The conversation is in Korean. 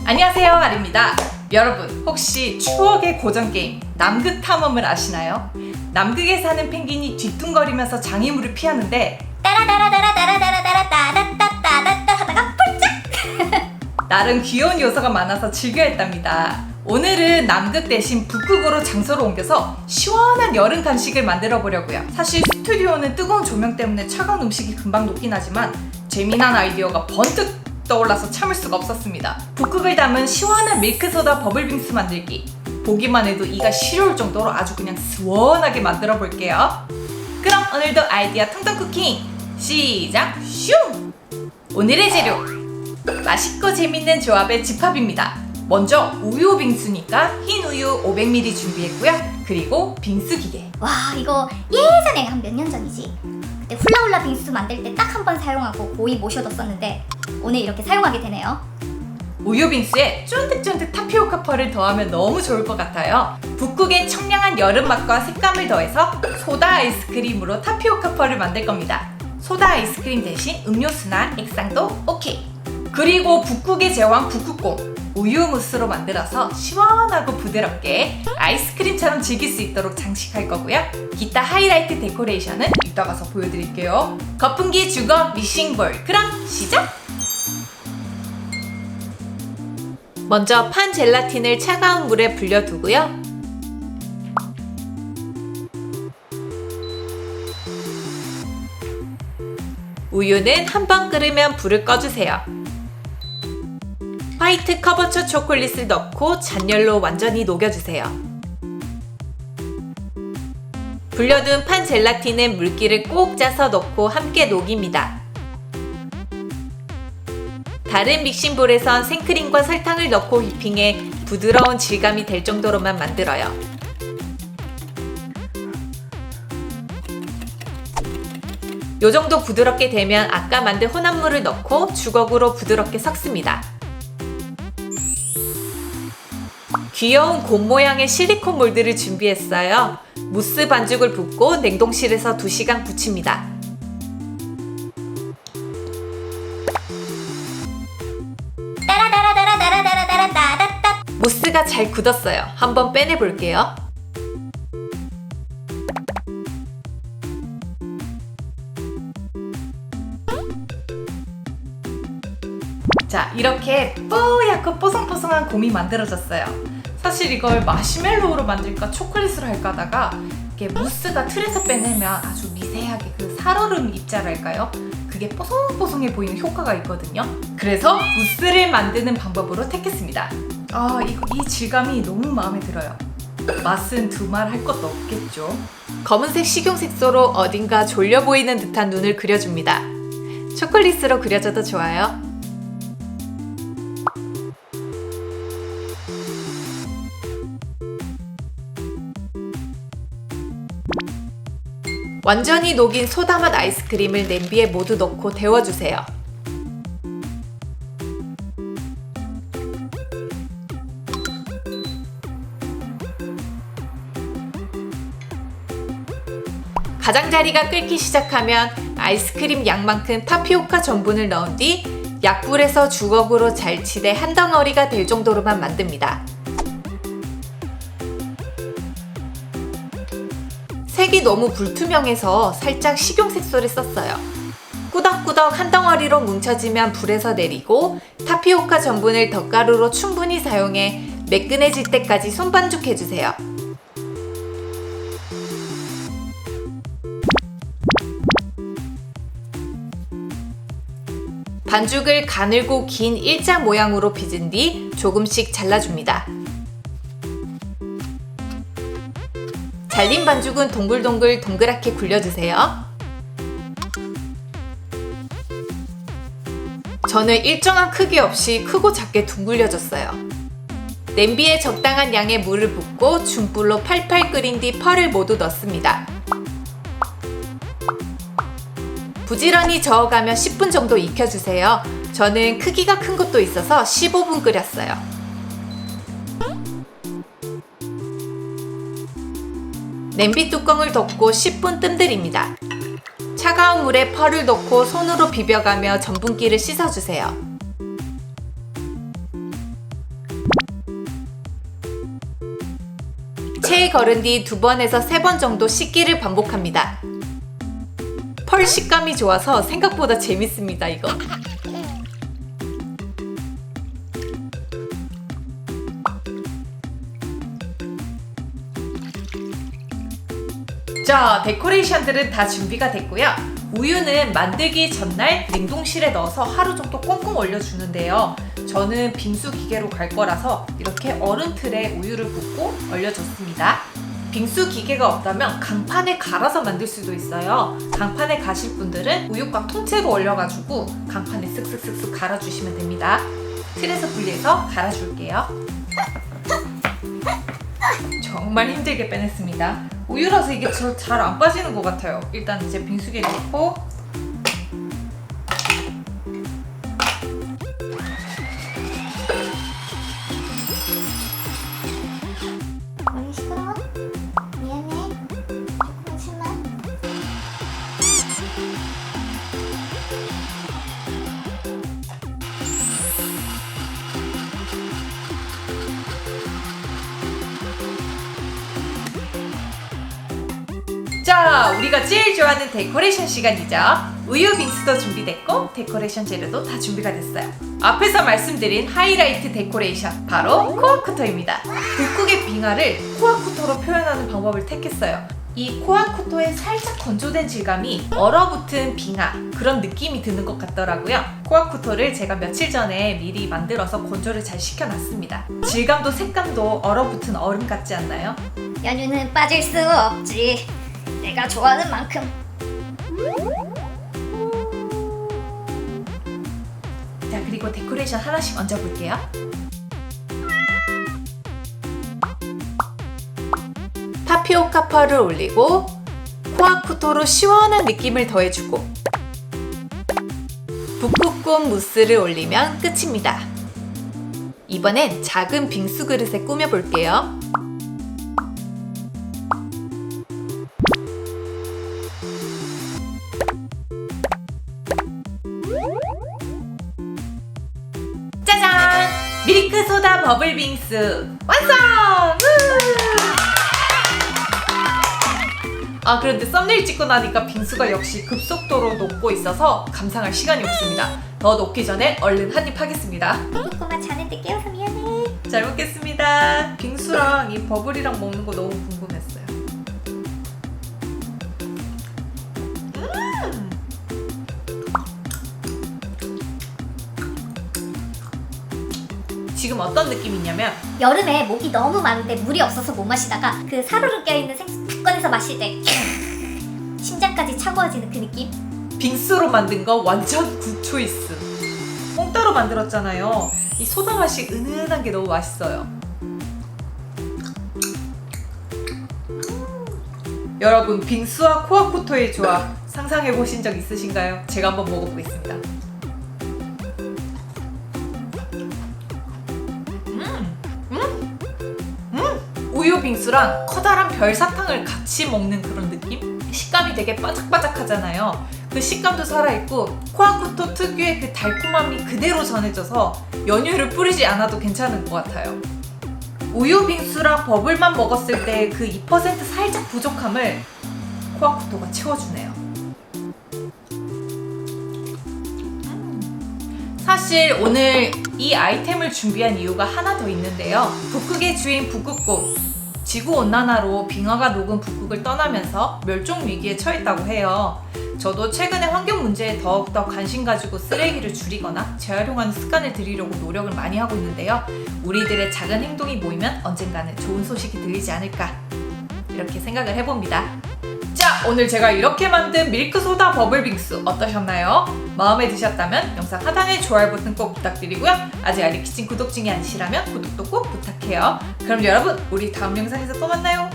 안녕하세요, 아리입니다. 여러분, 혹시 추억의 고전 게임 남극 탐험을 아시나요? 남극에 사는 펭귄이 뒤뚱거리면서 장애물을 피하는데 따라따라따라따라따라따라따라따라따 하다가 폴짝! 나름 귀여운 요소가 많아서 즐겨 했답니다. 오늘은 남극 대신 북극으로 장소를 옮겨서 시원한 여름 간식을 만들어 보려고요. 사실 스튜디오는 뜨거운 조명 때문에 차가운 음식이 금방 녹긴 하지만 재미난 아이디어가 번뜩 떠올라서 참을 수가 없었습니다. 북극을 담은 시원한 밀크소다 버블빙수 만들기. 보기만 해도 이가 시려울 정도로 아주 그냥 시원하게 만들어 볼게요. 그럼 오늘도 아이디어 텅텅 쿠킹 시작! 슝! 오늘의 재료 맛있고 재밌는 조합의 집합입니다. 먼저 우유 빙수니까 흰 우유 500ml 준비했고요. 그리고 빙수 기계. 와, 이거 예전에 한 몇 년 전이지. 그때 훌라훌라 빙수 만들 때 딱 한 번 사용하고 고이 모셔뒀었는데 오늘 이렇게 사용하게 되네요. 우유 빙수에 쫀득쫀득 타피오카 펄을 더하면 너무 좋을 것 같아요. 북극의 청량한 여름 맛과 색감을 더해서 소다 아이스크림으로 타피오카 펄을 만들 겁니다. 소다 아이스크림 대신 음료수나 액상도 오케이. 그리고 북극의 제왕 북극곰 우유 무스로 만들어서 시원하고 부드럽게 아이스크림처럼 즐길 수 있도록 장식할 거고요. 기타 하이라이트 데코레이션은 이따 가서 보여드릴게요. 거품기 주거 믹싱볼. 그럼 시작! 먼저 판 젤라틴을 차가운 물에 불려두고요. 우유는 한 번 끓으면 불을 꺼주세요. 화이트 커버처 초콜릿을 넣고 잔열로 완전히 녹여주세요. 불려둔 판 젤라틴에 물기를 꼭 짜서 넣고 함께 녹입니다. 다른 믹싱볼에선 생크림과 설탕을 넣고 휘핑해 부드러운 질감이 될 정도로만 만들어요. 요정도 부드럽게 되면 아까 만든 혼합물을 넣고 주걱으로 부드럽게 섞습니다. 귀여운 곰 모양의 실리콘 몰드를 준비했어요. 무스 반죽을 붓고 냉동실에서 2시간 굳힙니다. 따라따라따라따라따라따라따 무스가 잘 굳었어요. 한번 빼내 볼게요. 자, 이렇게 뽀얗고 뽀송뽀송한 곰이 만들어졌어요. 사실 이걸 마시멜로우로 만들까 초콜릿으로 할까 하다가 이게 무스가 틀에서 빼내면 아주 미세하게 그 살얼음 입자랄까요? 그게 뽀송뽀송해 보이는 효과가 있거든요. 그래서 무스를 만드는 방법으로 택했습니다. 이 질감이 너무 마음에 들어요. 맛은 두말 할 것도 없겠죠. 검은색 식용색소로 어딘가 졸려 보이는 듯한 눈을 그려줍니다. 초콜릿으로 그려줘도 좋아요. 완전히 녹인 소다맛 아이스크림을 냄비에 모두 넣고 데워주세요. 가장자리가 끓기 시작하면 아이스크림 양만큼 타피오카 전분을 넣은 뒤 약불에서 주걱으로 잘 치대 한 덩어리가 될 정도로만 만듭니다. 색이 너무 불투명해서 살짝 식용색소를 썼어요. 꾸덕꾸덕 한 덩어리로 뭉쳐지면 불에서 내리고 타피오카 전분을 덧가루로 충분히 사용해 매끈해질 때까지 손반죽해주세요. 반죽을 가늘고 긴 일자 모양으로 빚은 뒤 조금씩 잘라줍니다. 잘린 반죽은 동글동글 동그랗게 굴려주세요. 저는 일정한 크기 없이 크고 작게 둥글려줬어요. 냄비에 적당한 양의 물을 붓고 중불로 팔팔 끓인 뒤 펄을 모두 넣습니다. 부지런히 저어가며 10분 정도 익혀주세요. 저는 크기가 큰 것도 있어서 15분 끓였어요. 냄비 뚜껑을 덮고 10분 뜸들입니다. 차가운 물에 펄을 넣고 손으로 비벼가며 전분기를 씻어주세요. 체에 걸은 뒤 2번에서 3번 정도 씻기를 반복합니다. 펄 식감이 좋아서 생각보다 재밌습니다, 이거. 자, 데코레이션들은 다 준비가 됐고요. 우유는 만들기 전날 냉동실에 넣어서 하루 정도 꽁꽁 얼려주는데요. 저는 빙수 기계로 갈 거라서 이렇게 얼음 틀에 우유를 붓고 얼려줬습니다. 빙수 기계가 없다면 강판에 갈아서 만들 수도 있어요. 강판에 가실 분들은 우유곽 통째로 얼려가지고 강판에 쓱쓱쓱쓱 갈아주시면 됩니다. 틀에서 분리해서 갈아줄게요. 정말 힘들게 빼냈습니다. 우유라서 이게 잘 안 빠지는 것 같아요. 일단 이제 빙수기에 넣고 많이 시끄러워? 미안해. 조금만 참아. 자, 우리가 제일 좋아하는 데코레이션 시간이죠. 우유 빙수도 준비됐고 데코레이션 재료도 다 준비가 됐어요. 앞에서 말씀드린 하이라이트 데코레이션, 바로 코아쿠토입니다. 북극의 빙하를 코아쿠토로 표현하는 방법을 택했어요. 이 코아쿠토의 살짝 건조된 질감이 얼어붙은 빙하, 그런 느낌이 드는 것 같더라고요. 코아쿠토를 제가 며칠 전에 미리 만들어서 건조를 잘 시켜놨습니다. 질감도 색감도 얼어붙은 얼음 같지 않나요? 연유는 빠질 수 없지. 내가 좋아하는 만큼. 자, 그리고 데코레이션 하나씩 얹어볼게요. 타피오카 펄을 올리고 코아쿠토로 시원한 느낌을 더해주고 북극곰 무스를 올리면 끝입니다. 이번엔 작은 빙수 그릇에 꾸며볼게요. 짜잔! 밀크소다 버블빙수 완성! 아, 그런데 썸네일 찍고 나니까 빙수가 역시 급속도로 녹고 있어서 감상할 시간이 없습니다. 더 녹기 전에 얼른 한입 하겠습니다. 꼬꼬마 자는데 깨워서 미안해. 잘 먹겠습니다. 빙수랑 이 버블이랑 먹는 거 너무 궁금했어요. 지금 어떤 느낌이냐면 여름에 목이 너무 많은데 물이 없어서 못 마시다가 그 사르르 껴있는 생수 탁 꺼내서 마실 때 심장까지 차가워지는 그 느낌? 빙수로 만든 거 완전 굿초이스. 뽕따로 만들었잖아요. 이 소다 맛이 은은한 게 너무 맛있어요. 여러분, 빙수와 코아쿠토의 조합 상상해 보신 적 있으신가요? 제가 한번 먹어보겠습니다. 우유 빙수랑 커다란 별사탕을 같이 먹는 그런 느낌? 식감이 되게 바삭바삭하잖아요. 그 식감도 살아있고 코아쿠토 특유의 그 달콤함이 그대로 전해져서 연유를 뿌리지 않아도 괜찮은 것 같아요. 우유 빙수랑 버블만 먹었을 때 그 2% 살짝 부족함을 코아쿠토가 채워주네요. 사실 오늘 이 아이템을 준비한 이유가 하나 더 있는데요. 북극의 주인 북극곰, 지구온난화로 빙하가 녹은 북극을 떠나면서 멸종 위기에 처했다고 해요. 저도 최근에 환경 문제에 더욱더 관심 가지고 쓰레기를 줄이거나 재활용하는 습관을 들이려고 노력을 많이 하고 있는데요. 우리들의 작은 행동이 모이면 언젠가는 좋은 소식이 들리지 않을까, 이렇게 생각을 해봅니다. 자, 오늘 제가 이렇게 만든 밀크소다 버블빙수 어떠셨나요? 마음에 드셨다면 영상 하단에 좋아요 버튼 꼭 부탁드리고요. 아직 알리키친 구독 중이 아니시라면 구독도 꼭 부탁해요. 그럼 여러분, 우리 다음 영상에서 또 만나요.